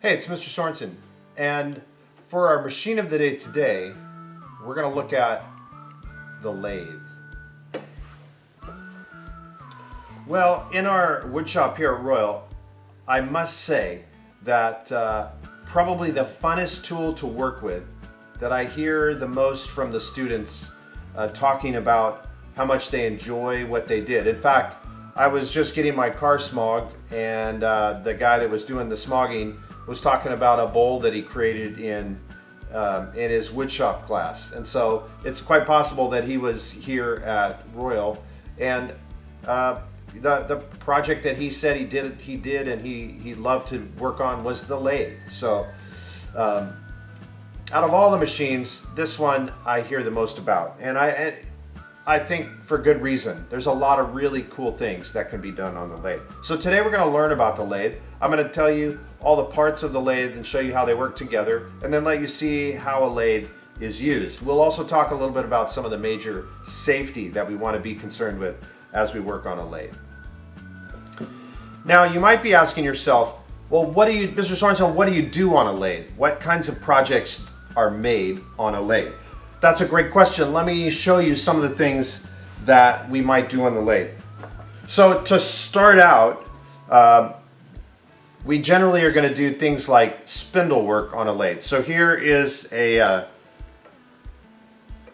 Hey, it's Mr. Sorensen, and for our machine of the day today, we're going to look at the lathe. Well, in our woodshop here at Royal, I must say that probably the funnest tool to work with, that I hear the most from the students talking about how much they enjoy what they did. In fact, I was just getting my car smogged, and the guy that was doing the smogging was talking about a bowl that he created in his woodshop class. And so it's quite possible that he was here at Royal, and the project that he said he did and he loved to work on was the lathe. So out of all the machines, this one I hear the most about, and I think for good reason. There's a lot of really cool things that can be done on the lathe. So today we're going to learn about the lathe. I'm going to tell you all the parts of the lathe and show you how they work together, and then let you see how a lathe is used. We'll also talk a little bit about some of the major safety that we want to be concerned with as we work on a lathe. Now you might be asking yourself, well, Mr. Sorensen, what do you do on a lathe? What kinds of projects are made on a lathe? That's a great question. Let me show you some of the things that we might do on the lathe. So to start out, we generally are going to do things like spindle work on a lathe. So here is a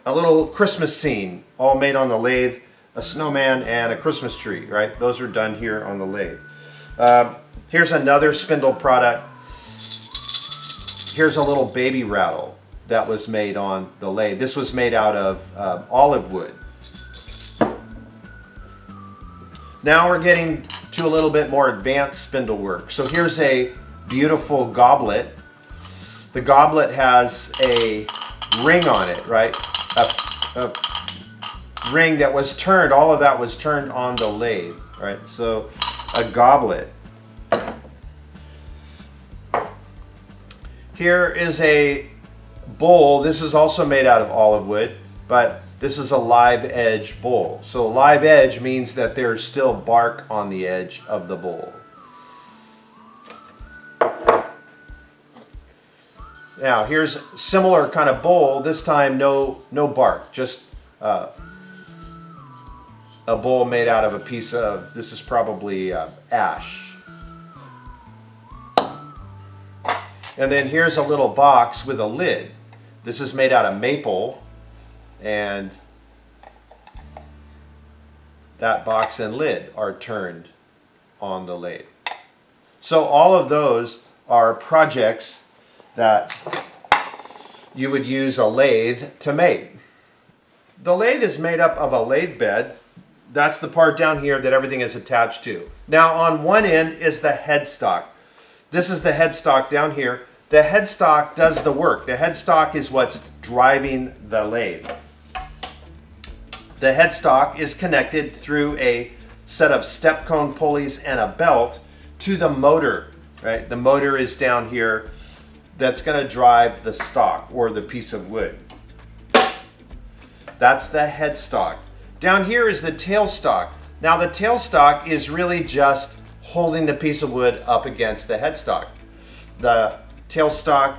little Christmas scene all made on the lathe, a snowman and a Christmas tree, right? Those are done here on the lathe. Here's another spindle product. Here's a little baby rattle that was made on the lathe. This was made out of olive wood. Now we're getting to a little bit more advanced spindle work. So here's a beautiful goblet. The goblet has a ring on it, right? A ring that was turned, all of that was turned on the lathe, right? So a goblet. Here is a bowl. This is also made out of olive wood, but this is a live edge bowl. So live edge means that there's still bark on the edge of the bowl. Now here's a similar kind of bowl, this time no bark, just a bowl made out of a piece of, this is probably ash. And then here's a little box with a lid. This is made out of maple, and that box and lid are turned on the lathe. So all of those are projects that you would use a lathe to make. The lathe is made up of a lathe bed. That's the part down here that everything is attached to. Now on one end is the headstock. This is the headstock down here. The headstock does the work. The headstock is what's driving the lathe. The headstock is connected through a set of step cone pulleys and a belt to the motor, right? The motor is down here that's going to drive the stock or the piece of wood. That's the headstock. Down here is the tailstock. Now the tailstock is really just holding the piece of wood up against the headstock. The tailstock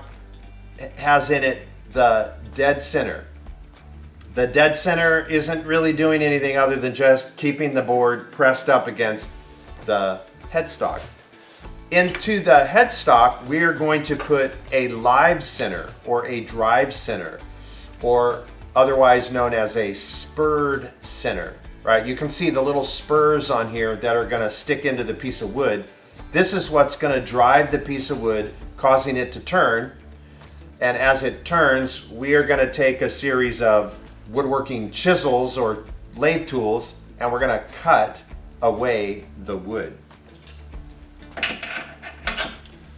has in it the dead center. The dead center isn't really doing anything other than just keeping the board pressed up against the headstock. Into the headstock, we are going to put a live center or a drive center, or otherwise known as a spurred center, right? You can see the little spurs on here that are going to stick into the piece of wood. This is what's going to drive the piece of wood, causing it to turn. And as it turns, we are going to take a series of woodworking chisels or lathe tools, and we're going to cut away the wood.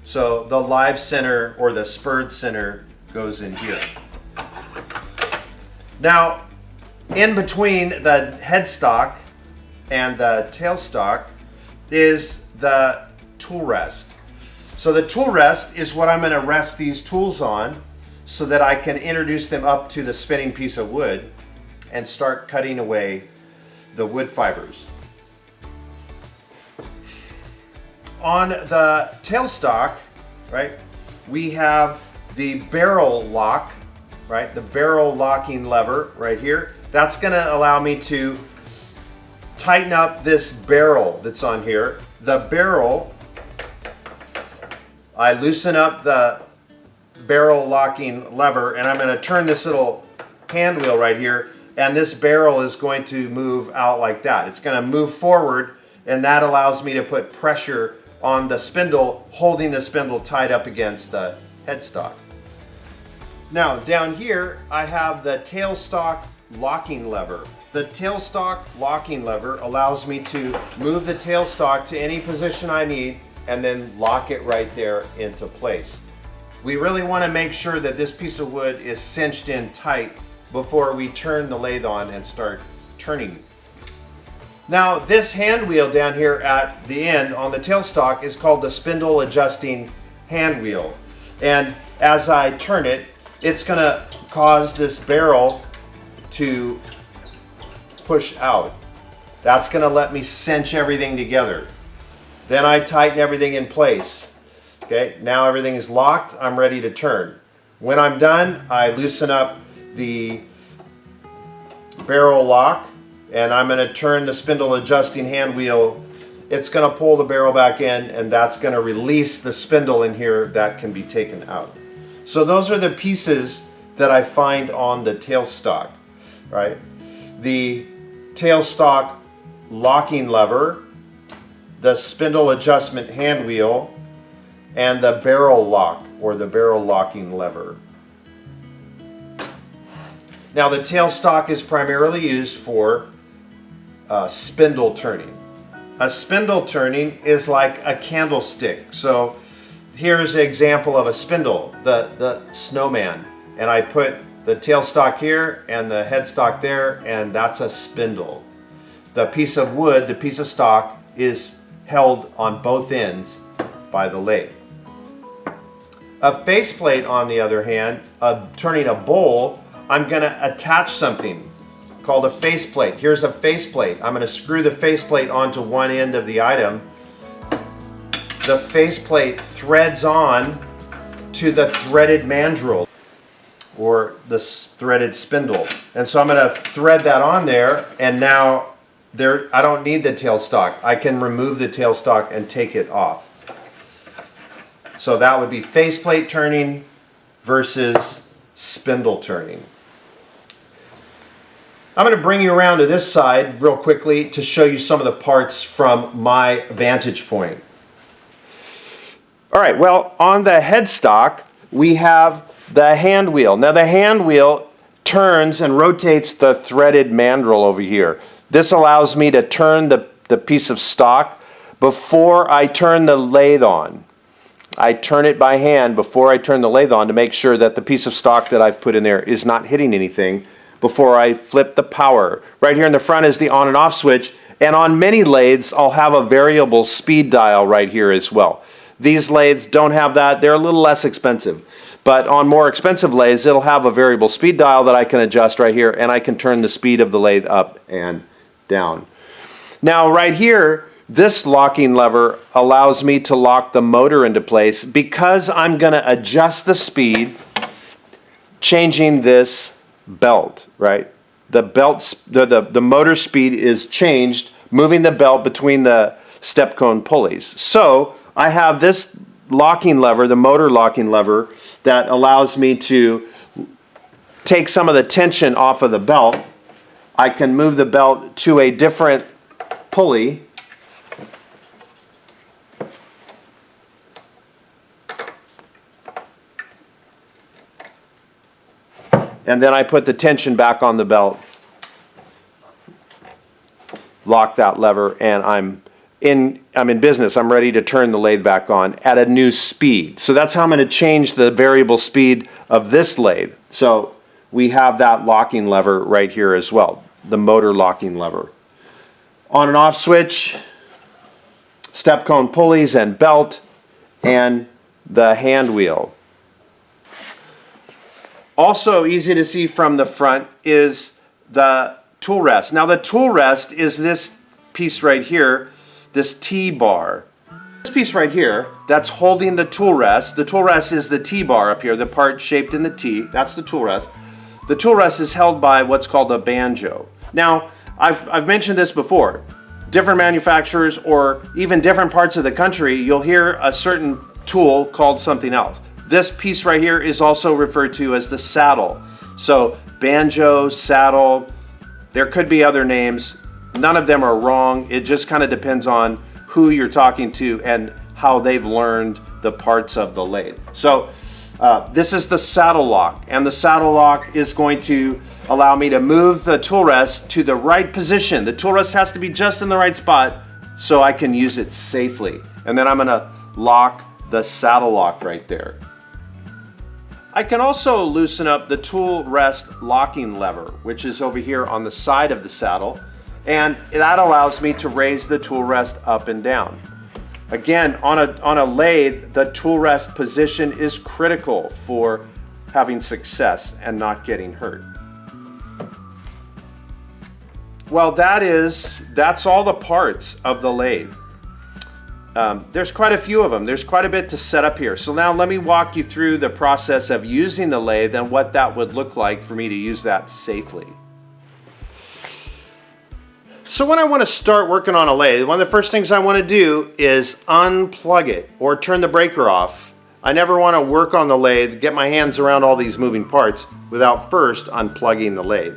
So the live center or the spurred center goes in here. Now, in between the headstock and the tailstock is the tool rest. So the tool rest is what I'm going to rest these tools on so that I can introduce them up to the spinning piece of wood and start cutting away the wood fibers. On the tailstock, right, we have the barrel lock, right? The barrel locking lever right here. That's gonna allow me to tighten up this barrel that's on here. The barrel, I loosen up the barrel locking lever and I'm gonna turn this little hand wheel right here, and this barrel is going to move out like that. It's gonna move forward, and that allows me to put pressure on the spindle, holding the spindle tied up against the headstock. Now down here I have the tailstock locking lever. The tailstock locking lever allows me to move the tailstock to any position I need and then lock it right there into place. We really want to make sure that this piece of wood is cinched in tight before we turn the lathe on and start turning. Now this hand wheel down here at the end on the tailstock is called the Spindle Adjusting hand wheel. And as I turn it, it's going to cause this barrel to push out. That's going to let me cinch everything together. Then I tighten everything in place. Okay, now everything is locked. I'm ready to turn. When I'm done, I loosen up the barrel lock and I'm going to turn the spindle adjusting hand wheel. It's going to pull the barrel back in, and that's going to release the spindle in here that can be taken out. So those are the pieces that I find on the tailstock, right? The tailstock locking lever, the spindle adjustment hand wheel, and the barrel lock or the barrel locking lever. Now the tailstock is primarily used for spindle turning. A spindle turning is like a candlestick. So here's an example of a spindle, the snowman. And I put the tailstock here and the headstock there, and that's a spindle. The piece of wood, the piece of stock, is held on both ends by the lathe. A faceplate, on the other hand, turning a bowl, I'm going to attach something called a faceplate. Here's a faceplate. I'm going to screw the faceplate onto one end of the item. The faceplate threads on to the threaded mandrel or the threaded spindle. And so I'm going to thread that on there, and now I don't need the tailstock. I can remove the tailstock and take it off. So that would be faceplate turning versus spindle turning. I'm going to bring you around to this side real quickly to show you some of the parts from my vantage point. All right, well, on the headstock, we have the hand wheel. Now the hand wheel turns and rotates the threaded mandrel over here. This allows me to turn the piece of stock before I turn the lathe on. I turn it by hand before I turn the lathe on to make sure that the piece of stock that I've put in there is not hitting anything before I flip the power. Right here in the front is the on and off switch, and on many lathes I'll have a variable speed dial right here as well. These lathes don't have that. They're a little less expensive, but on more expensive lathes it'll have a variable speed dial that I can adjust right here, and I can turn the speed of the lathe up and down. Now right here, this locking lever allows me to lock the motor into place because I'm going to adjust the speed, changing this belt, right? The motor speed is changed, moving the belt between the step cone pulleys. So I have this locking lever, the motor locking lever, that allows me to take some of the tension off of the belt. I can move the belt to a different pulley. And then I put the tension back on the belt, lock that lever, and I'm in business. I'm ready to turn the lathe back on at a new speed. So that's how I'm going to change the variable speed of this lathe. So we have that locking lever right here as well, the motor locking lever. On and off switch, step cone pulleys and belt, and the hand wheel. Also easy to see from the front is the tool rest. Now the tool rest is this piece right here, this T-bar. This piece right here that's holding the tool rest is the T-bar up here, the part shaped in the T, that's the tool rest. The tool rest is held by what's called a banjo. Now, I've mentioned this before. Different manufacturers or even different parts of the country, you'll hear a certain tool called something else. This piece right here is also referred to as the saddle. So banjo, saddle, there could be other names. None of them are wrong. It just kind of depends on who you're talking to and how they've learned the parts of the lathe. So this is the saddle lock, and the saddle lock is going to allow me to move the tool rest to the right position. The tool rest has to be just in the right spot so I can use it safely. And then I'm gonna lock the saddle lock right there. I can also loosen up the tool rest locking lever, which is over here on the side of the saddle, and that allows me to raise the tool rest up and down. Again, on a lathe, the tool rest position is critical for having success and not getting hurt. Well, that's all the parts of the lathe. There's quite a few of them. There's quite a bit to set up here. So now let me walk you through the process of using the lathe and what that would look like for me to use that safely. So when I want to start working on a lathe, one of the first things I want to do is unplug it or turn the breaker off. I never want to work on the lathe, get my hands around all these moving parts without first unplugging the lathe.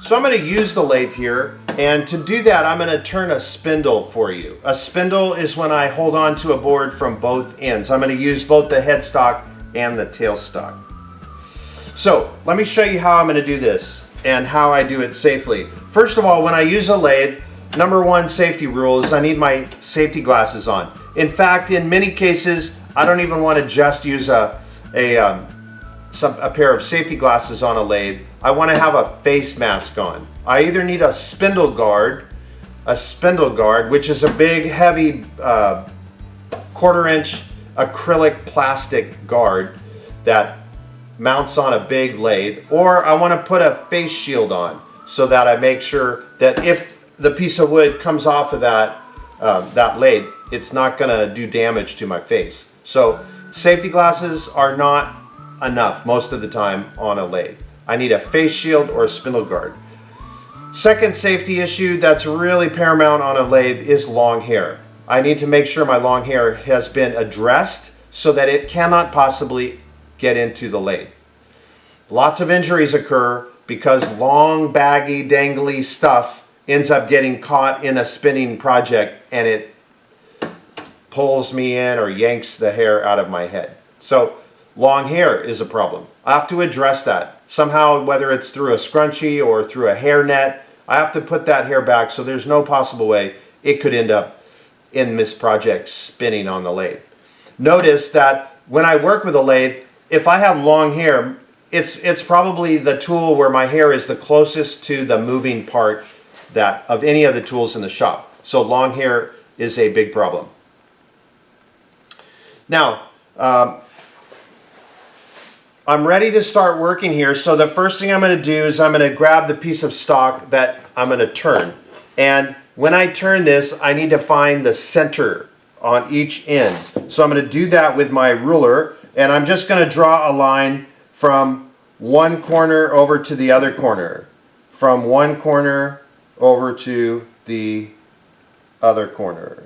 So I'm going to use the lathe here, and to do that I'm going to turn a spindle for you. A spindle is when I hold on to a board from both ends. I'm going to use both the headstock and the tailstock. So let me show you how I'm going to do this and how I do it safely. First of all, when I use a lathe, number one safety rule is I need my safety glasses on. In fact, in many cases, I don't even want to just use a pair of safety glasses on a lathe. I want to have a face mask on. I either need a spindle guard, which is a big, heavy 1/4 inch acrylic plastic guard that mounts on a big lathe, or I want to put a face shield on so that I make sure that if the piece of wood comes off of that lathe, it's not going to do damage to my face. So safety glasses are not enough most of the time on a lathe. I need a face shield or a spindle guard. Second safety issue that's really paramount on a lathe is long hair. I need to make sure my long hair has been addressed so that it cannot possibly get into the lathe. Lots of injuries occur because long, baggy, dangly stuff ends up getting caught in a spinning project and it pulls me in or yanks the hair out of my head. So long hair is a problem. I have to address that. Somehow, whether it's through a scrunchie or through a hair net, I have to put that hair back so there's no possible way it could end up in this project spinning on the lathe. Notice that when I work with a lathe, if I have long hair, it's probably the tool where my hair is the closest to the moving part of any of the tools in the shop. So long hair is a big problem. Now, I'm ready to start working here. So the first thing I'm going to do is I'm going to grab the piece of stock that I'm going to turn. And when I turn this, I need to find the center on each end. So I'm going to do that with my ruler, and I'm just going to draw a line from one corner over to the other corner. From one corner over to the other corner.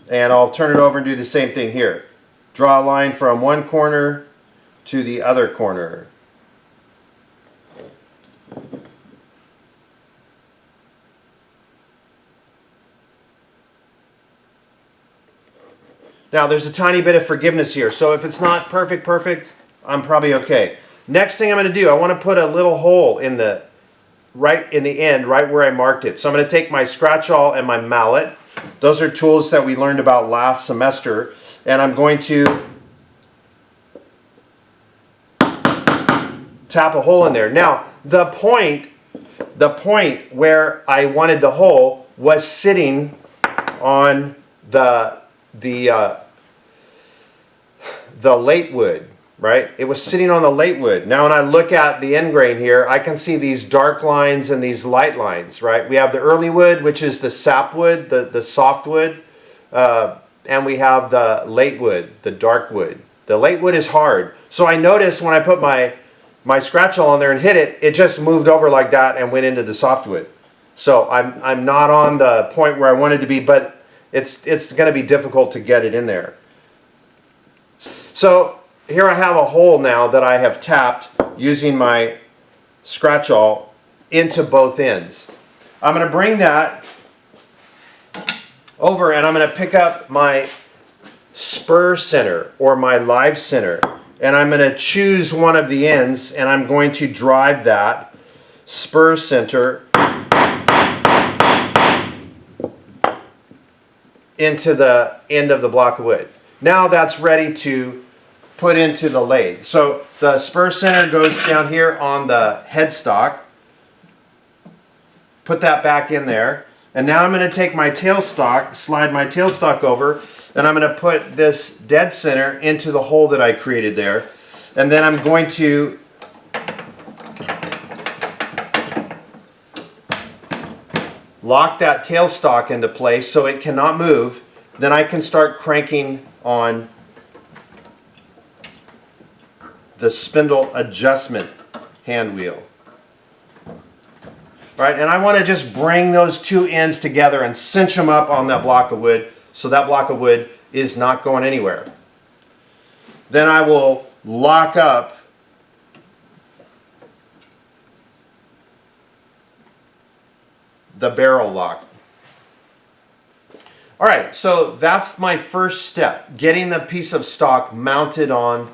And I'll turn it over and do the same thing here. Draw a line from one corner to the other corner. Now there's a tiny bit of forgiveness here, so if it's not perfect, I'm probably okay. Next thing I'm going to do, I want to put a little hole in the end, right where I marked it. So I'm going to take my scratch awl and my mallet. Those are tools that we learned about last semester, and I'm going to tap a hole in there. Now the point where I wanted the hole was sitting on the lathe wood. right? It was sitting on the late wood. Now when I look at the end grain here, I can see these dark lines and these light lines, right? We have the early wood, which is the sap wood, the soft wood, and we have the late wood, the dark wood. The late wood is hard. So I noticed when I put my scratch on there and hit it, it just moved over like that and went into the softwood. So I'm not on the point where I wanted to be, but it's going to be difficult to get it in there. So here I have a hole now that I have tapped using my scratch awl into both ends. I'm going to bring that over and I'm going to pick up my spur center or my live center, and I'm going to choose one of the ends and I'm going to drive that spur center into the end of the block of wood. Now that's ready to put into the lathe. So the spur center goes down here on the headstock. Put that back in there. And now I'm going to take my tailstock, slide my tailstock over, and I'm going to put this dead center into the hole that I created there. And then I'm going to lock that tailstock into place so it cannot move. Then I can start cranking on the spindle adjustment hand wheel. Right, and I want to just bring those two ends together and cinch them up on that block of wood so that block of wood is not going anywhere. Then I will lock up the barrel lock. All right, so that's my first step, getting the piece of stock mounted on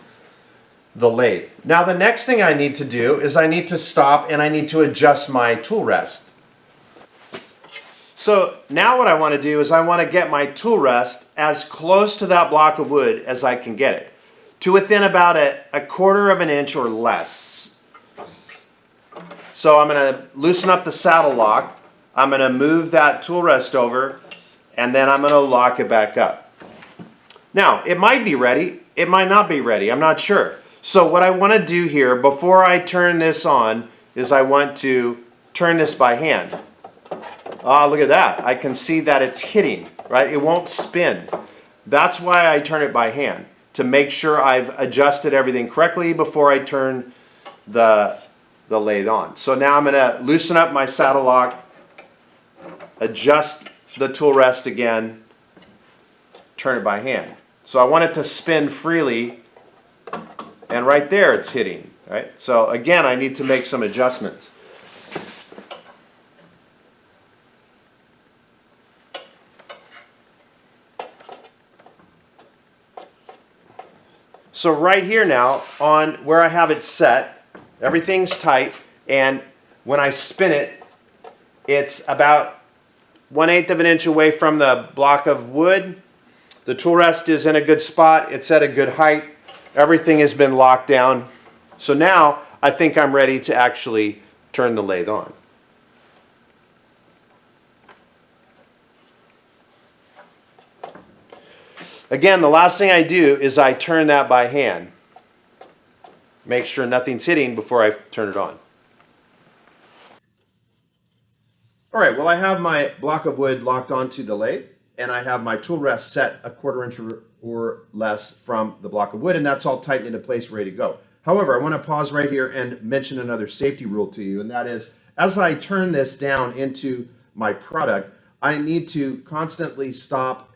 the lathe. Now the next thing I need to do is I need to stop and I need to adjust my tool rest. So now what I want to do is I want to get my tool rest as close to that block of wood as I can get it, to within about a quarter of an inch or less. So I'm going to loosen up the saddle lock, I'm going to move that tool rest over, and then I'm going to lock it back up. Now it might be ready, it might not be ready, I'm not sure. So what I want to do here before I turn this on is I want to turn this by hand. Ah, look at that. I can see that it's hitting, right? It won't spin. That's why I turn it by hand, to make sure I've adjusted everything correctly before I turn the lathe on. So now I'm going to loosen up my saddle lock, adjust the tool rest again, turn it by hand. So I want it to spin freely. And right there it's hitting, right? So again, I need to make some adjustments. So right here now, on where I have it set, everything's tight, and when I spin it, it's about 1/8 of an inch away from the block of wood. The tool rest is in a good spot, it's at a good height. Everything has been locked down. So now I think I'm ready to actually turn the lathe on. Again, the last thing I do is I turn that by hand. Make sure nothing's hitting before I turn it on. All right, well I have my block of wood locked onto the lathe, and I have my tool rest set a quarter inch or less from the block of wood, and that's all tightened into place, ready to go. However, I want to pause right here and mention another safety rule to you, and that is, as I turn this down into my product, I need to constantly stop,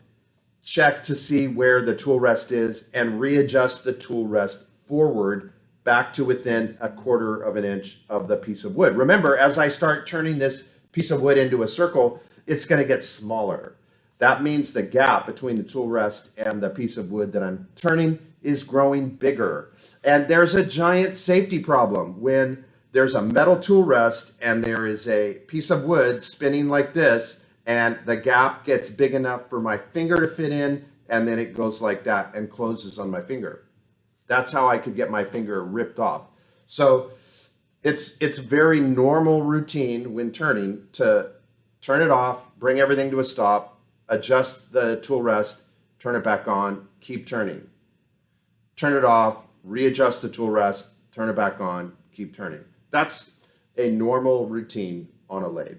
check to see where the tool rest is, and readjust the tool rest forward back to within a quarter of an inch of the piece of wood. Remember, as I start turning this piece of wood into a circle, it's going to get smaller. That means the gap between the tool rest and the piece of wood that I'm turning is growing bigger. And there's a giant safety problem when there's a metal tool rest and there is a piece of wood spinning like this, and the gap gets big enough for my finger to fit in, and then it goes like that and closes on my finger. That's how I could get my finger ripped off. So it's very normal routine when turning to turn it off, bring everything to a stop, adjust the tool rest, turn it back on, keep turning. Turn it off, readjust the tool rest, turn it back on, keep turning. That's a normal routine on a lathe.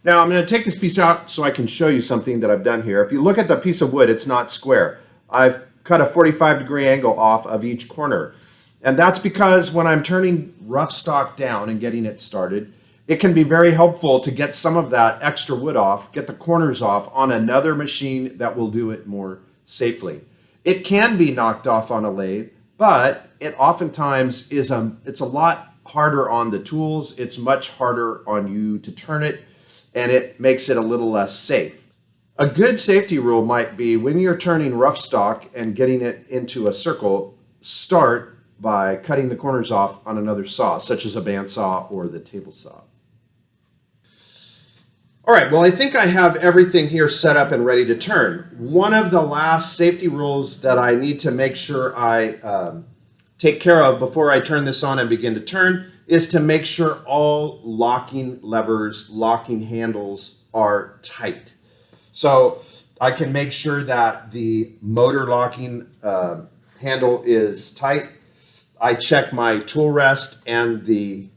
Now I'm going to take this piece out so I can show you something that I've done here. If you look at the piece of wood, it's not square. I've cut a 45-degree angle off of each corner. And that's because when I'm turning rough stock down and getting it started, it can be very helpful to get some of that extra wood off, get the corners off on another machine that will do it more safely. It can be knocked off on a lathe, but it oftentimes is it's a lot harder on the tools. It's much harder on you to turn it, and it makes it a little less safe. A good safety rule might be when you're turning rough stock and getting it into a circle, start by cutting the corners off on another saw, such as a bandsaw or the table saw. All right, well, I think I have everything here set up and ready to turn. One of the last safety rules that I need to make sure I take care of before I turn this on and begin to turn is to make sure all locking levers, locking handles are tight. So I can make sure that the motor locking handle is tight. I check my tool rest and the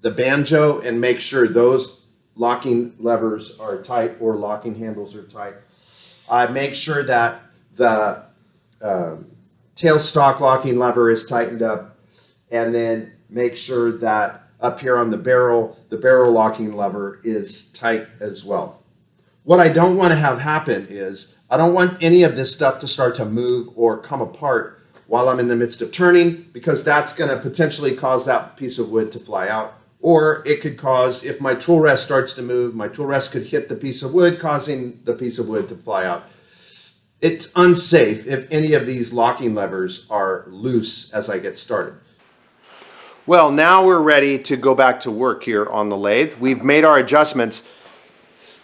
banjo and make sure those locking levers are tight or locking handles are tight. I make sure that the tailstock locking lever is tightened up, and then make sure that up here on the barrel locking lever is tight as well. What I don't want to have happen is I don't want any of this stuff to start to move or come apart while I'm in the midst of turning, because that's going to potentially cause that piece of wood to fly out. Or it could cause, if my tool rest starts to move, my tool rest could hit the piece of wood, causing the piece of wood to fly out. It's unsafe if any of these locking levers are loose as I get started. Well, now we're ready to go back to work here on the lathe. We've made our adjustments.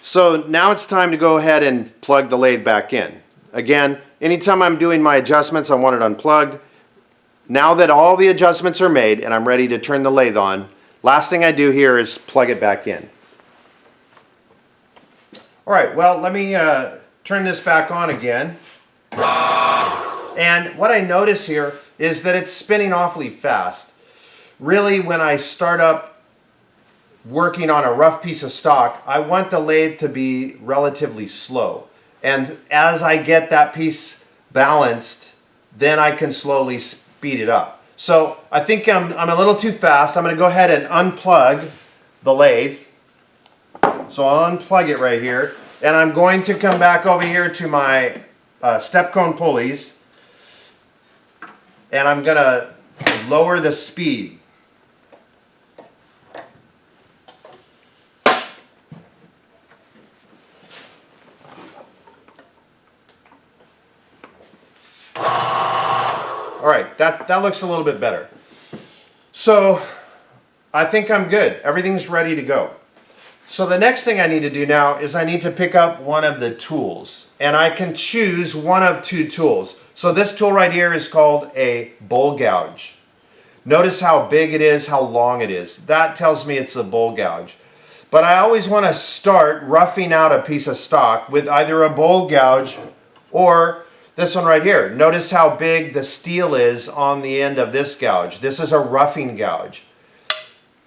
So now it's time to go ahead and plug the lathe back in. Again, anytime I'm doing my adjustments, I want it unplugged. Now that all the adjustments are made and I'm ready to turn the lathe on, last thing I do here is plug it back in. All right, well, let me turn this back on again. And what I notice here is that it's spinning awfully fast. Really, when I start up working on a rough piece of stock, I want the lathe to be relatively slow. And as I get that piece balanced, then I can slowly speed it up. So I think I'm a little too fast. I'm going to go ahead and unplug the lathe. So I'll unplug it right here. And I'm going to come back over here to my step cone pulleys. And I'm going to lower the speed. All right, that looks a little bit better. So I think I'm good. Everything's ready to go. So the next thing I need to do now is I need to pick up one of the tools. And I can choose one of two tools. So this tool right here is called a bowl gouge. Notice how big it is, how long it is. That tells me it's a bowl gouge. But I always want to start roughing out a piece of stock with either a bowl gouge or this one right here. Notice how big the steel is on the end of this gouge. This is a roughing gouge.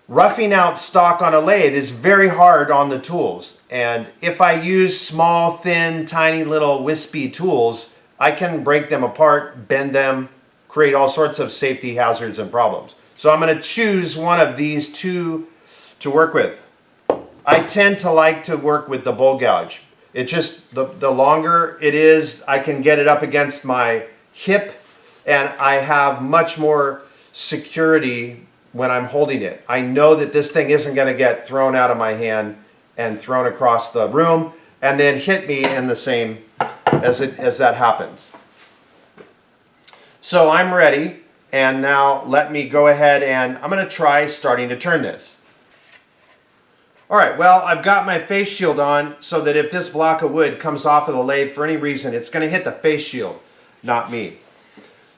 Roughing out stock on a lathe is very hard on the tools. And if I use small, thin, tiny little wispy tools, I can break them apart, bend them, create all sorts of safety hazards and problems. So I'm going to choose one of these two to work with. I tend to like to work with the bowl gouge. It just, the longer it is, I can get it up against my hip, and I have much more security when I'm holding it. I know that this thing isn't going to get thrown out of my hand and thrown across the room and then hit me in the same as that happens. So I'm ready, and now let me go ahead and I'm going to try starting to turn this. All right, well, I've got my face shield on so that if this block of wood comes off of the lathe for any reason, it's going to hit the face shield, not me.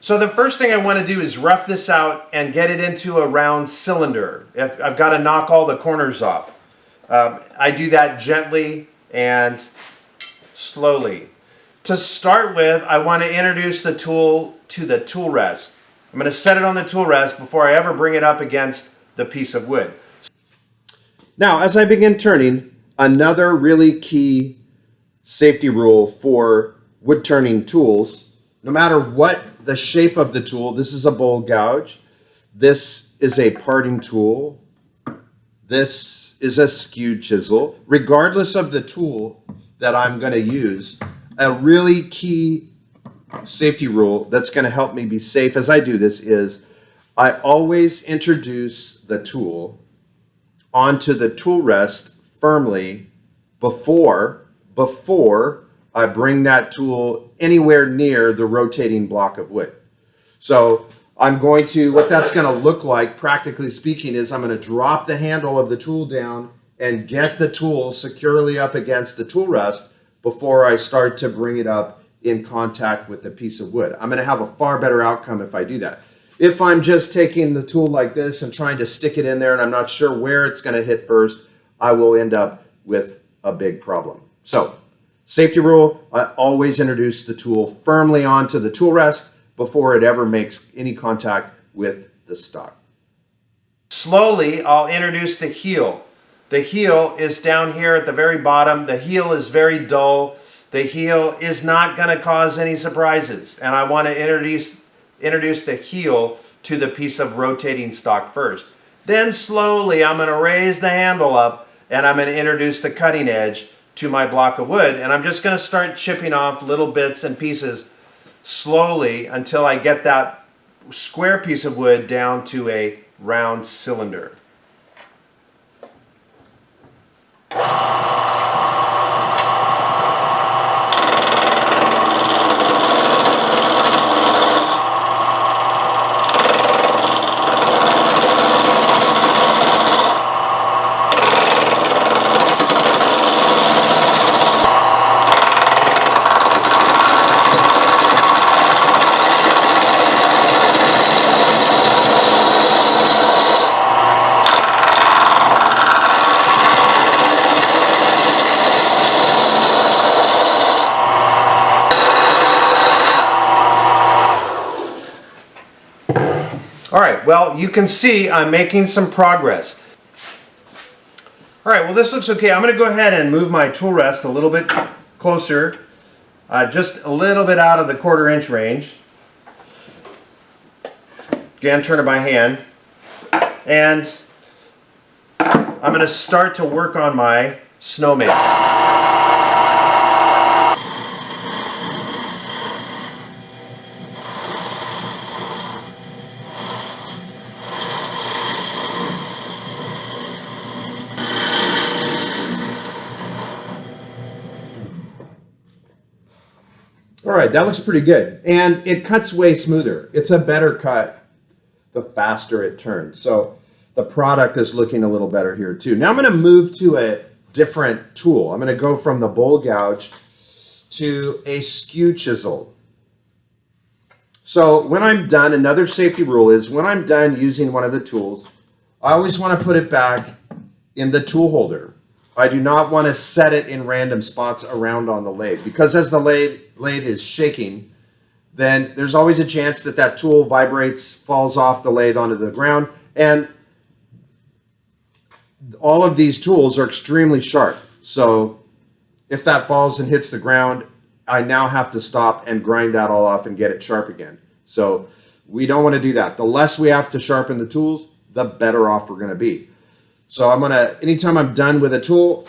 So the first thing I want to do is rough this out and get it into a round cylinder. I've got to knock all the corners off. I do that gently and slowly. To start with, I want to introduce the tool to the tool rest. I'm going to set it on the tool rest before I ever bring it up against the piece of wood. Now, as I begin turning, another really key safety rule for wood turning tools, no matter what the shape of the tool, this is a bowl gouge, this is a parting tool, this is a skew chisel, regardless of the tool that I'm going to use, a really key safety rule that's going to help me be safe as I do this is I always introduce the tool onto the tool rest firmly before I bring that tool anywhere near the rotating block of wood. So I'm going to, what that's going to look like, practically speaking, is I'm going to drop the handle of the tool down and get the tool securely up against the tool rest before I start to bring it up in contact with the piece of wood. I'm going to have a far better outcome if I do that. If I'm just taking the tool like this and trying to stick it in there and I'm not sure where it's going to hit first, I will end up with a big problem. So, safety rule, I always introduce the tool firmly onto the tool rest before it ever makes any contact with the stock. Slowly, I'll introduce the heel. The heel is down here at the very bottom. The heel is very dull. The heel is not going to cause any surprises. And I want to introduce the heel to the piece of rotating stock first. Then slowly, I'm going to raise the handle up and I'm going to introduce the cutting edge to my block of wood. And I'm just going to start chipping off little bits and pieces slowly until I get that square piece of wood down to a round cylinder. All right, well, you can see I'm making some progress. All right, well, this looks okay. I'm going to go ahead and move my tool rest a little bit closer, just a little bit out of the 1/4 inch range. Again, turn it by hand. And I'm going to start to work on my snowman. All right, that looks pretty good. And it cuts way smoother. It's a better cut the faster it turns. So the product is looking a little better here too. Now I'm going to move to a different tool. I'm going to go from the bowl gouge to a skew chisel. So when I'm done, another safety rule is when I'm done using one of the tools, I always want to put it back in the tool holder. I do not want to set it in random spots around on the lathe, because as the lathe is shaking, then there's always a chance that that tool vibrates, falls off the lathe onto the ground, and all of these tools are extremely sharp. So if that falls and hits the ground, I now have to stop and grind that all off and get it sharp again. So we don't want to do that. The less we have to sharpen the tools, the better off we're going to be. So I'm going to, anytime I'm done with a tool,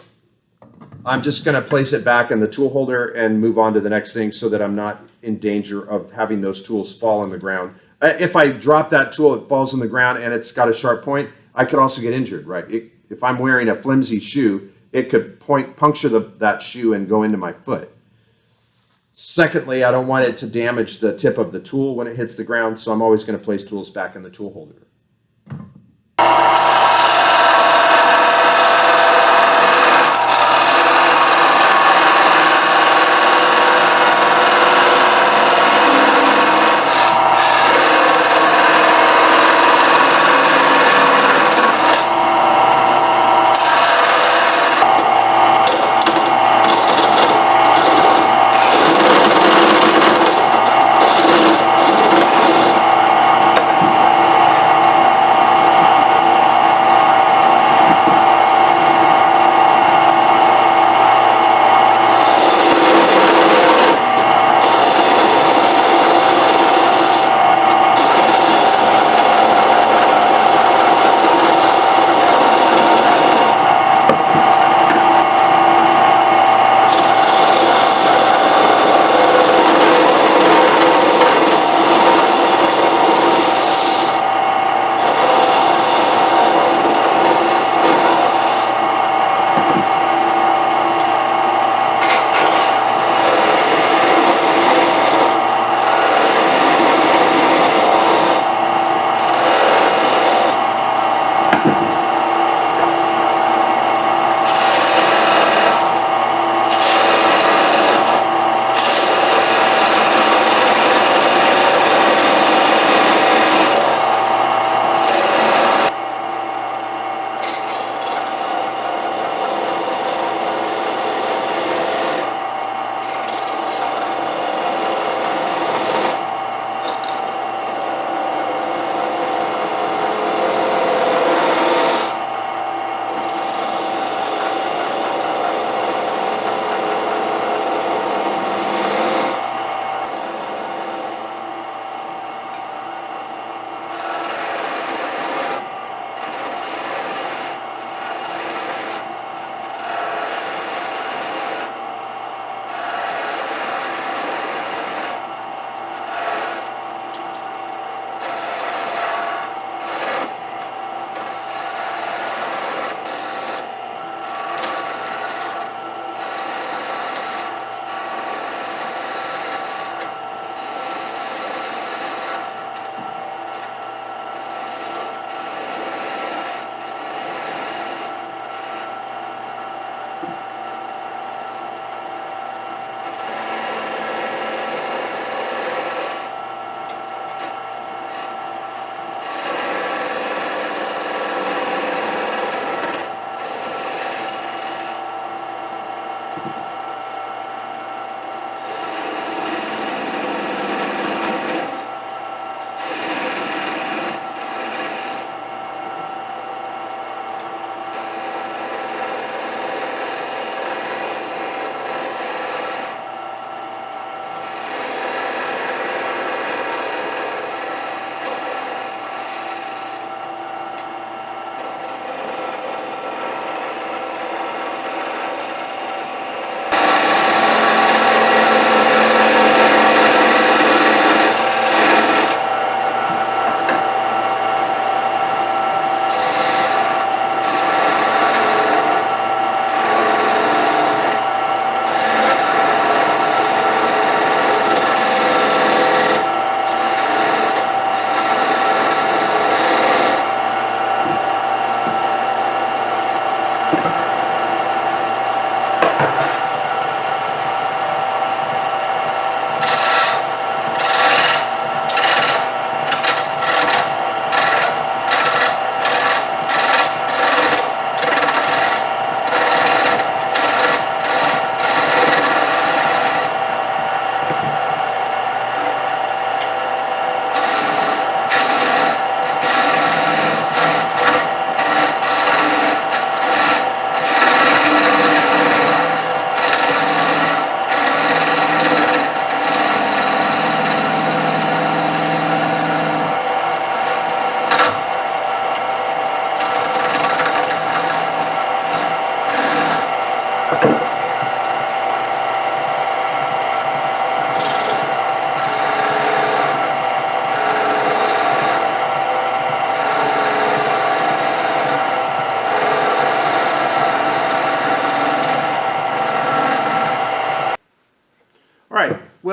I'm just going to place it back in the tool holder and move on to the next thing so that I'm not in danger of having those tools fall on the ground. If I drop that tool, it falls on the ground and it's got a sharp point, I could also get injured, right? If I'm wearing a flimsy shoe, it could puncture that shoe and go into my foot. Secondly, I don't want it to damage the tip of the tool when it hits the ground, so I'm always going to place tools back in the tool holder.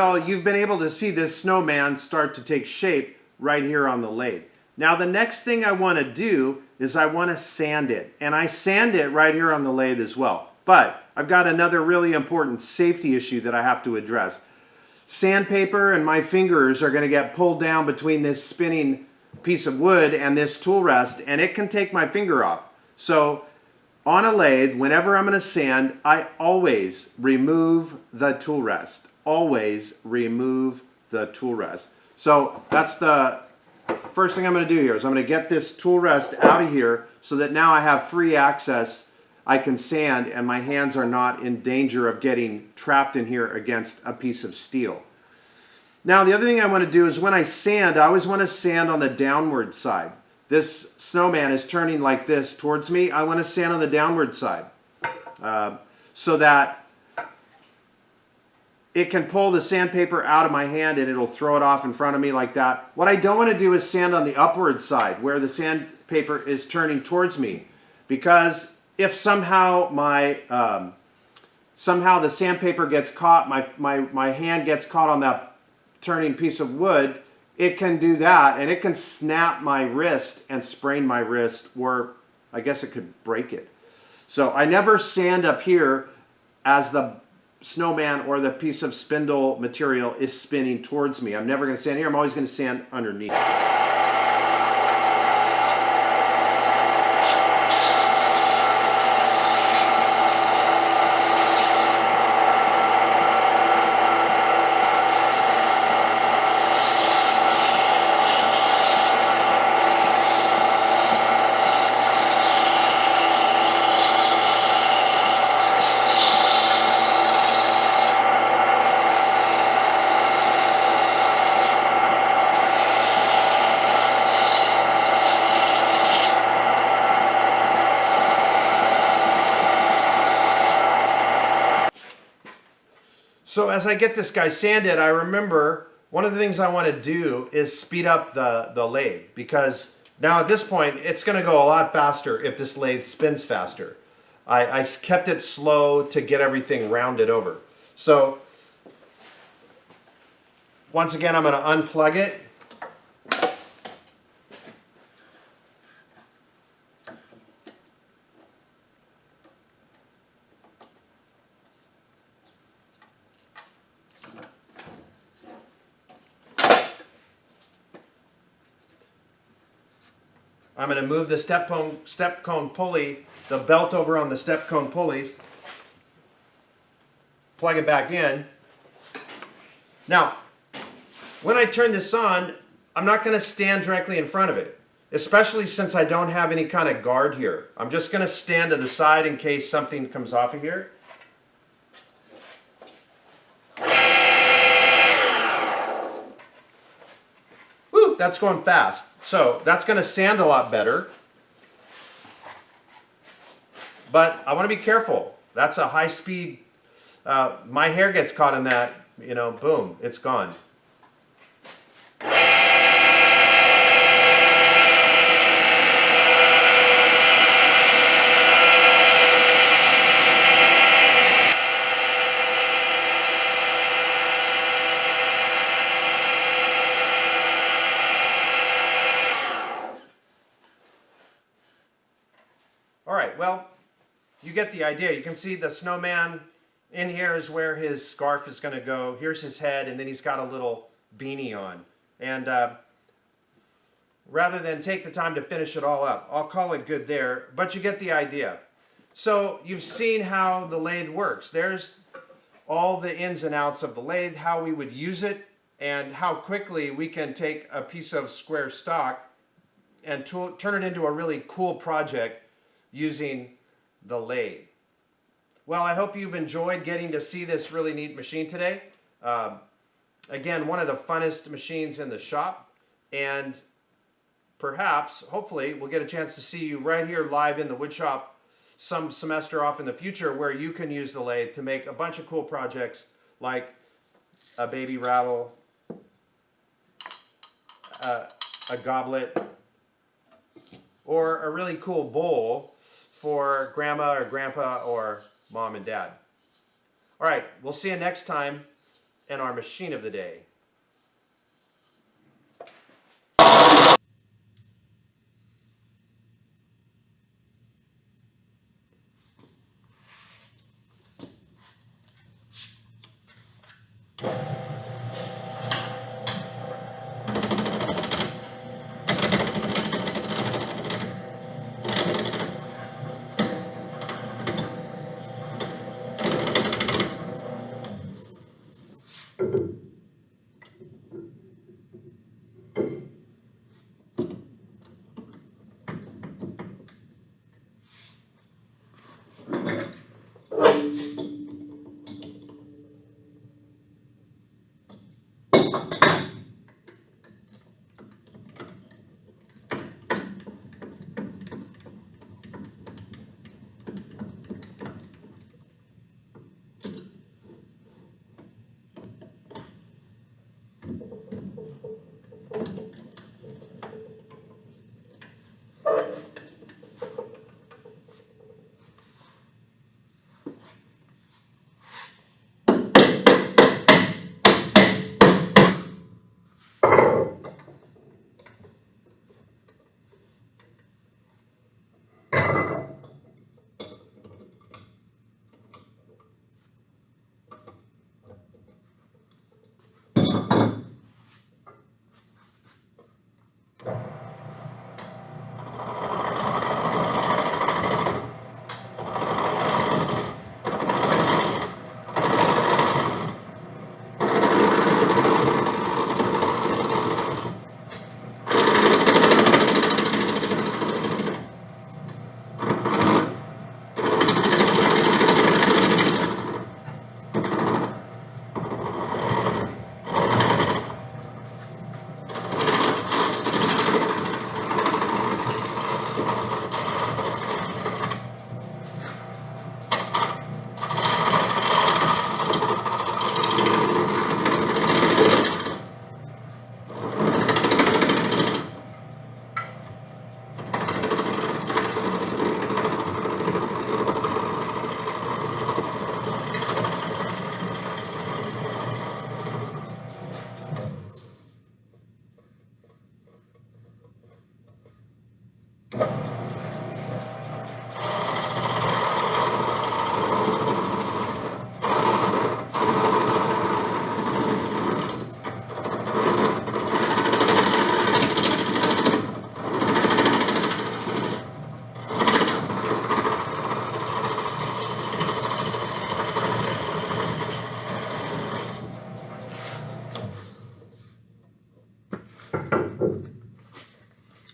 Well, you've been able to see this snowman start to take shape right here on the lathe. Now the next thing I want to do is I want to sand it. And I sand it right here on the lathe as well. But I've got another really important safety issue that I have to address. Sandpaper and my fingers are going to get pulled down between this spinning piece of wood and this tool rest, and it can take my finger off. So on a lathe, whenever I'm going to sand, I always remove the tool rest. Always remove the tool rest. So that's the first thing I'm going to do here is I'm going to get this tool rest out of here so that now I have free access. I can sand and my hands are not in danger of getting trapped in here against a piece of steel. Now the other thing I want to do is when I sand, I always want to sand on the downward side. This snowman is turning like this towards me. I want to sand on the downward side so that it can pull the sandpaper out of my hand and it'll throw it off in front of me like that. What I don't want to do is sand on the upward side where the sandpaper is turning towards me, because if somehow somehow the sandpaper gets caught, my hand gets caught on that turning piece of wood, it can do that and it can snap my wrist and sprain my wrist, or I guess it could break it. So I never sand up here as the snowman or the piece of spindle material is spinning towards me. I'm never going to sand here. I'm always going to sand underneath. So as I get this guy sanded, I remember one of the things I want to do is speed up the lathe, because now at this point it's going to go a lot faster if this lathe spins faster. I kept it slow to get everything rounded over. So once again I'm going to unplug it. I'm going to move the step cone pulley, the belt over on the step cone pulleys, plug it back in. Now, when I turn this on, I'm not going to stand directly in front of it, especially since I don't have any kind of guard here. I'm just going to stand to the side in case something comes off of here. Woo, that's going fast. So that's going to sand a lot better. But I want to be careful. That's a high speed. My hair gets caught in that, you know, boom, it's gone. All right, well, you get the idea. You can see the snowman in here is where his scarf is going to go. Here's his head, and then he's got a little beanie on. And rather than take the time to finish it all up, I'll call it good there, but you get the idea. So you've seen how the lathe works. There's all the ins and outs of the lathe, how we would use it, and how quickly we can take a piece of square stock and turn it into a really cool project using the lathe. Well, I hope you've enjoyed getting to see this really neat machine today. Again, one of the funnest machines in the shop, and perhaps, hopefully, we'll get a chance to see you right here live in the wood shop some semester off in the future, where you can use the lathe to make a bunch of cool projects like a baby rattle, a goblet, or a really cool bowl for grandma or grandpa or mom and dad. All right, we'll see you next time. and our machine of the day.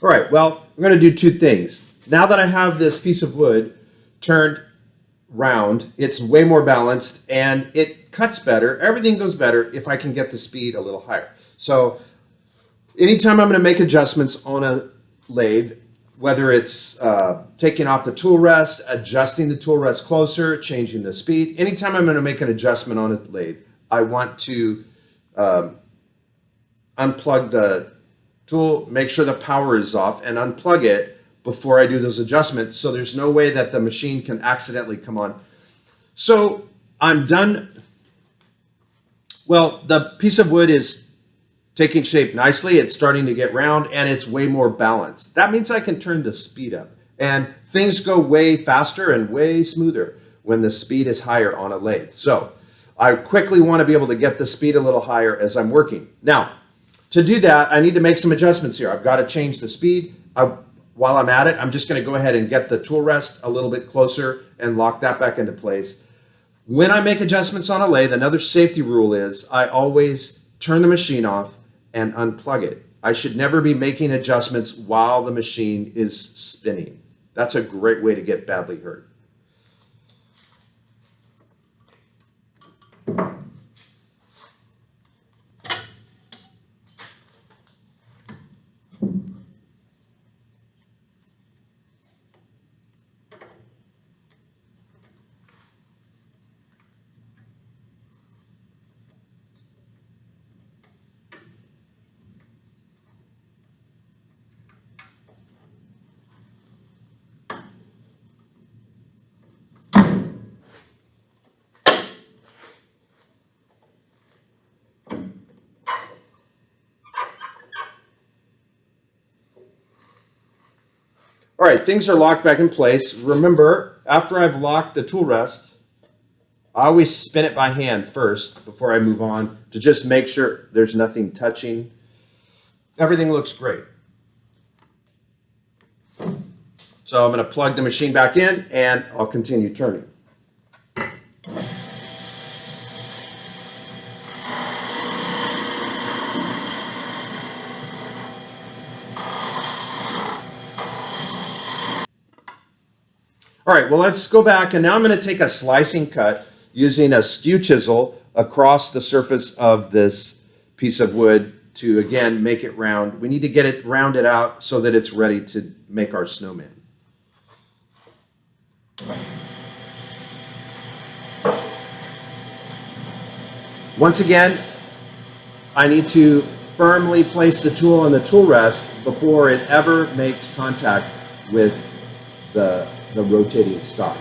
All right, well, I'm going to do two things. Now that I have this piece of wood turned round, it's way more balanced and it cuts better. Everything goes better if I can get the speed a little higher. So anytime I'm going to make adjustments on a lathe, whether it's taking off the tool rest, adjusting the tool rest closer, changing the speed, anytime I'm going to make an adjustment on a lathe, I want to unplug the tool, make sure the power is off, and unplug it before I do those adjustments, so there's no way that the machine can accidentally come on. So I'm done. Well, the piece of wood is taking shape nicely. It's starting to get round and it's way more balanced. That means I can turn the speed up, and things go way faster and way smoother when the speed is higher on a lathe. So I quickly want to be able to get the speed a little higher as I'm working. Now, to do that, I need to make some adjustments here. I've got to change the speed. While I'm at it, I'm just going to go ahead and get the tool rest a little bit closer and lock that back into place. When I make adjustments on a lathe, another safety rule is I always turn the machine off and unplug it. I should never be making adjustments while the machine is spinning. That's a great way to get badly hurt. All right, things are locked back in place. Remember, after I've locked the tool rest, I always spin it by hand first before I move on to just make sure there's nothing touching. Everything looks great. So I'm going to plug the machine back in and I'll continue turning. All right, well, let's go back, and now I'm going to take a slicing cut using a skew chisel across the surface of this piece of wood to, again, make it round. We need to get it rounded out so that it's ready to make our snowman. Once again, I need to firmly place the tool on the tool rest before it ever makes contact with the rotating stock.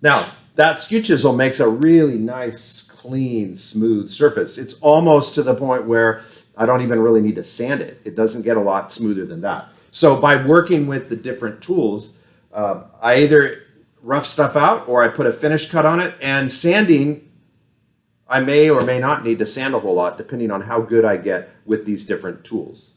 Now, that skew chisel makes a really nice, clean, smooth surface. It's almost to the point where I don't even really need to sand it. It doesn't get a lot smoother than that. So by working with the different tools, I either rough stuff out or I put a finish cut on it, and sanding, I may or may not need to sand a whole lot depending on how good I get with these different tools.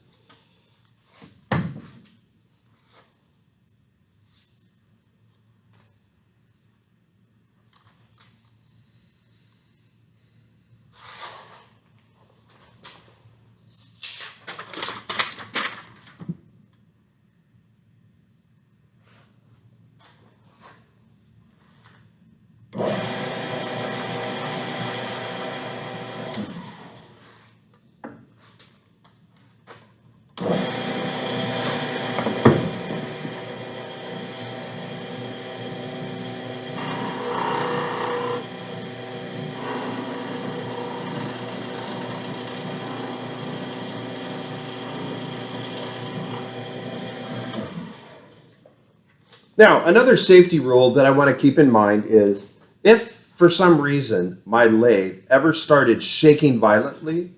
Now, another safety rule that I want to keep in mind is if for some reason my lathe ever started shaking violently,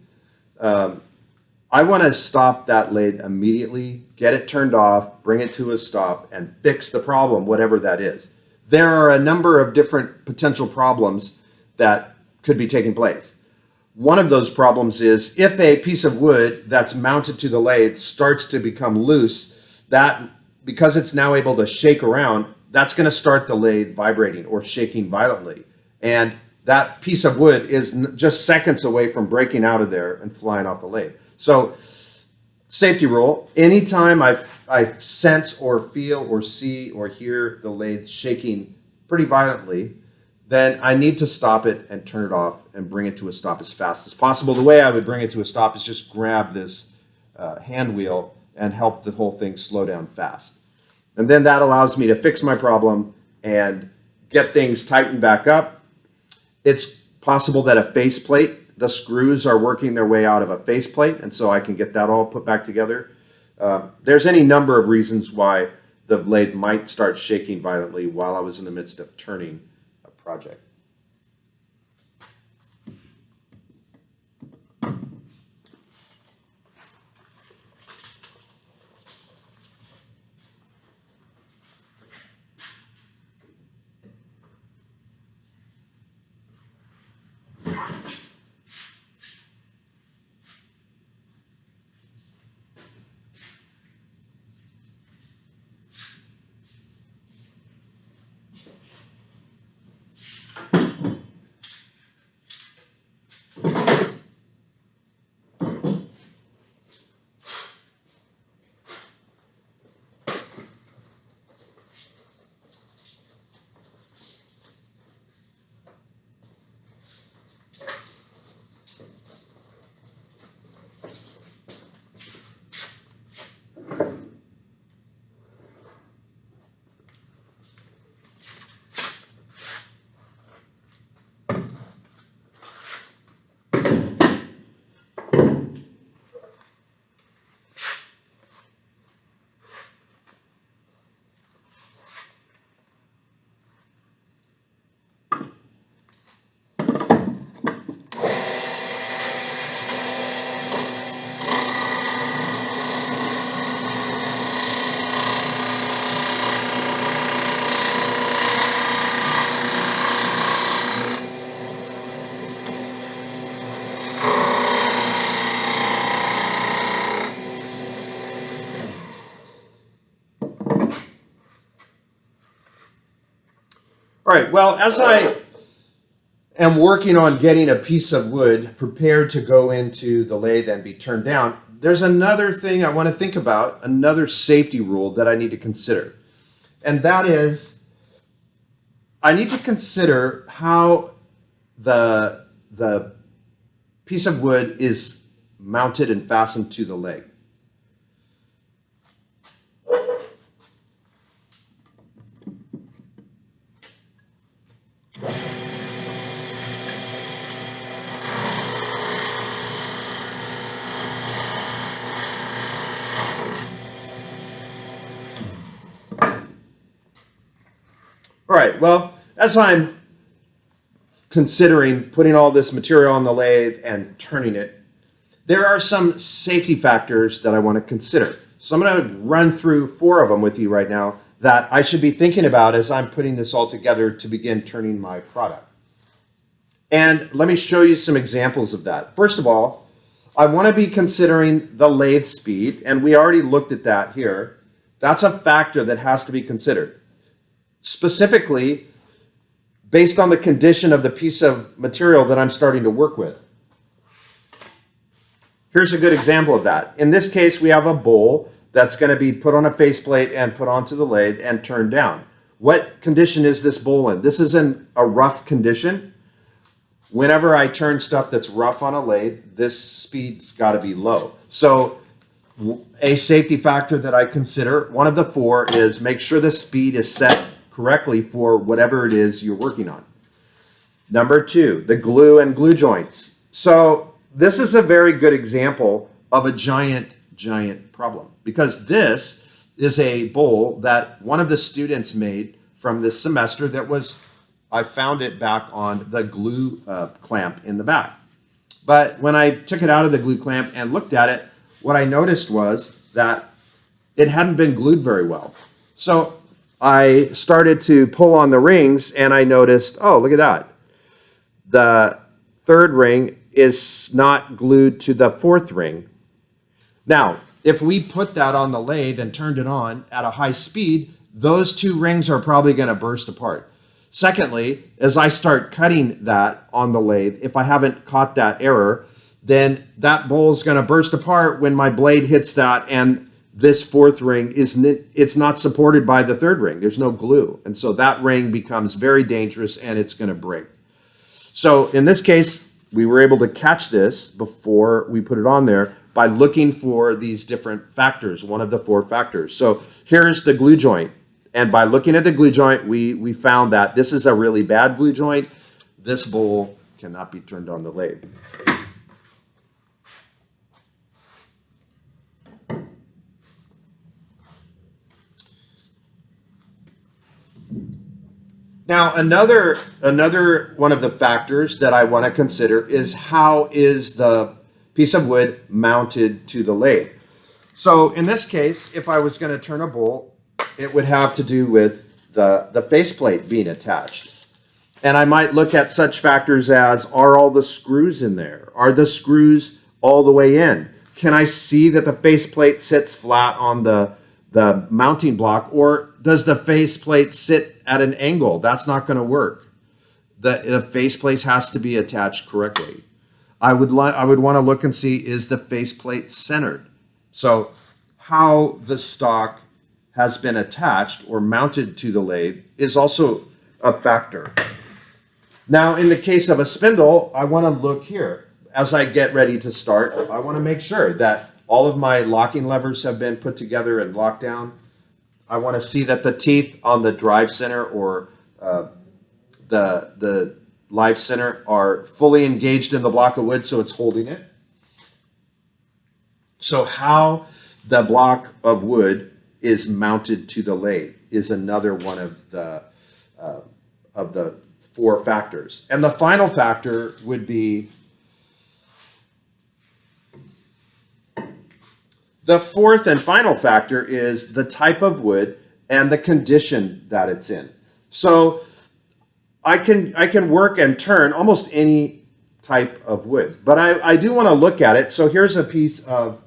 I want to stop that lathe immediately, get it turned off, bring it to a stop, and fix the problem, whatever that is. There are a number of different potential problems that could be taking place. One of those problems is if a piece of wood that's mounted to the lathe starts to become loose, that because it's now able to shake around, that's going to start the lathe vibrating or shaking violently. And that piece of wood is just seconds away from breaking out of there and flying off the lathe. So, safety rule, anytime I sense or feel or see or hear the lathe shaking pretty violently, then I need to stop it and turn it off and bring it to a stop as fast as possible. The way I would bring it to a stop is just grab this hand wheel and help the whole thing slow down fast. And then that allows me to fix my problem and get things tightened back up. It's possible that a faceplate, the screws are working their way out of a faceplate, and so I can get that all put back together. There's any number of reasons why the lathe might start shaking violently while I was in the midst of turning a project. All right, well, as I am working on getting a piece of wood prepared to go into the lathe and be turned down, there's another thing I want to think about, another safety rule that I need to consider. And that is, I need to consider how the piece of wood is mounted and fastened to the leg. All right, well, as I'm considering putting all this material on the lathe and turning it, there are some safety factors that I want to consider. So I'm going to run through 4 of them with you right now that I should be thinking about as I'm putting this all together to begin turning my product. And let me show you some examples of that. First of all, I want to be considering the lathe speed, and we already looked at that here. That's a factor that has to be considered. Specifically, based on the condition of the piece of material that I'm starting to work with. Here's a good example of that. In this case, we have a bowl that's going to be put on a faceplate and put onto the lathe and turned down. What condition is this bowl in? This is in a rough condition. Whenever I turn stuff that's rough on a lathe, this speed's got to be low. So a safety factor that I consider, one of the 4, is make sure the speed is set correctly for whatever it is you're working on. Number 2, the glue and glue joints. So this is a very good example of a giant problem, because this is a bowl that one of the students made from this semester that was, I found it back on the glue clamp in the back. But when I took it out of the glue clamp and looked at it, what I noticed was that it hadn't been glued very well. So I started to pull on the rings and I noticed, oh, look at that. The 3rd ring is not glued to the 4th ring. Now, if we put that on the lathe and turned it on at a high speed, those 2 rings are probably going to burst apart. Secondly, as I start cutting that on the lathe, if I haven't caught that error, then that bowl is going to burst apart when my blade hits that, and this 4th ring it's not supported by the 3rd ring. There's no glue. And so that ring becomes very dangerous and it's going to break. So in this case, we were able to catch this before we put it on there by looking for these different factors, one of the 4 factors. So here's the glue joint. And by looking at the glue joint, we found that this is a really bad glue joint. This bowl cannot be turned on the lathe. Now, another one of the factors that I want to consider is how is the piece of wood mounted to the lathe. So in this case, if I was going to turn a bowl, it would have to do with the faceplate being attached. And I might look at such factors as, are all the screws in there? Are the screws all the way in? Can I see that the faceplate sits flat on the mounting block, or does the faceplate sit at an angle? That's not going to work. The faceplate has to be attached correctly. I would want to look and see, is the faceplate centered? So how the stock has been attached or mounted to the lathe is also a factor. Now, in the case of a spindle, I want to look here. As I get ready to start, I want to make sure that all of my locking levers have been put together and locked down. I want to see that the teeth on the drive center or the live center are fully engaged in the block of wood, so it's holding it. So how the block of wood is mounted to the lathe is another one of the 4 factors. And the final factor would be the 4th and final factor is the type of wood and the condition that it's in. So I can work and turn almost any type of wood, but I do want to look at it. So here's a piece of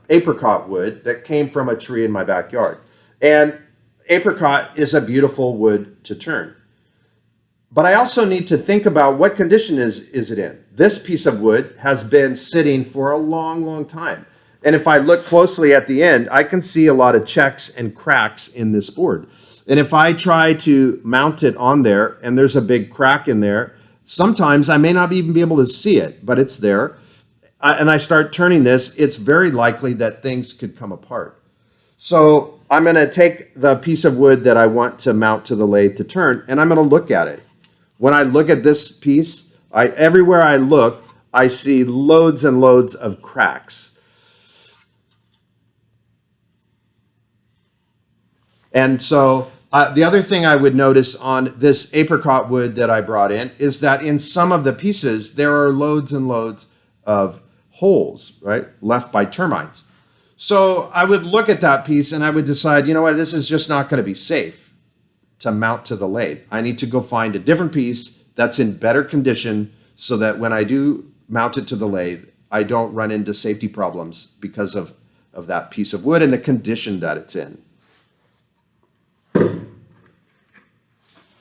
apricot wood that came from a tree in my backyard. And apricot is a beautiful wood to turn. But I also need to think about what condition is it in. This piece of wood has been sitting for a long, long time. And if I look closely at the end, I can see a lot of checks and cracks in this board. And if I try to mount it on there and there's a big crack in there, sometimes I may not even be able to see it, but it's there. And I start turning this, it's very likely that things could come apart. So I'm going to take the piece of wood that I want to mount to the lathe to turn, and I'm going to look at it. When I look at this piece, everywhere I look, I see loads and loads of cracks. And so the other thing I would notice on this apricot wood that I brought in is that in some of the pieces, there are loads and loads of holes, right, left by termites. So I would look at that piece and I would decide, you know what, this is just not going to be safe to mount to the lathe. I need to go find a different piece that's in better condition so that when I do mount it to the lathe, I don't run into safety problems because of that piece of wood and the condition that it's in.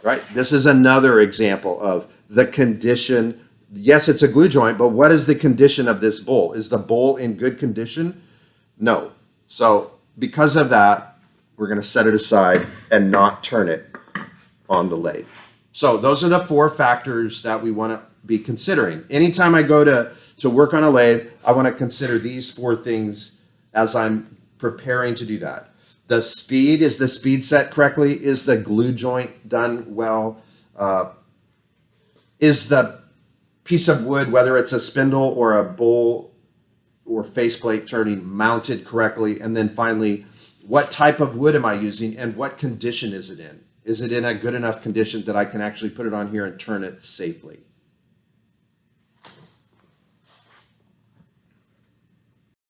Right? This is another example of the condition. Yes, it's a glue joint, but what is the condition of this bowl? Is the bowl in good condition? No. So because of that, we're going to set it aside and not turn it on the lathe. So those are the 4 factors that we want to be considering. Anytime I go to work on a lathe, I want to consider these 4 things as I'm preparing to do that. The speed, is the speed set correctly? Is the glue joint done well? Is the piece of wood, whether it's a spindle or a bowl or faceplate turning, mounted correctly? And then finally, what type of wood am I using and what condition is it in? Is it in a good enough condition that I can actually put it on here and turn it safely?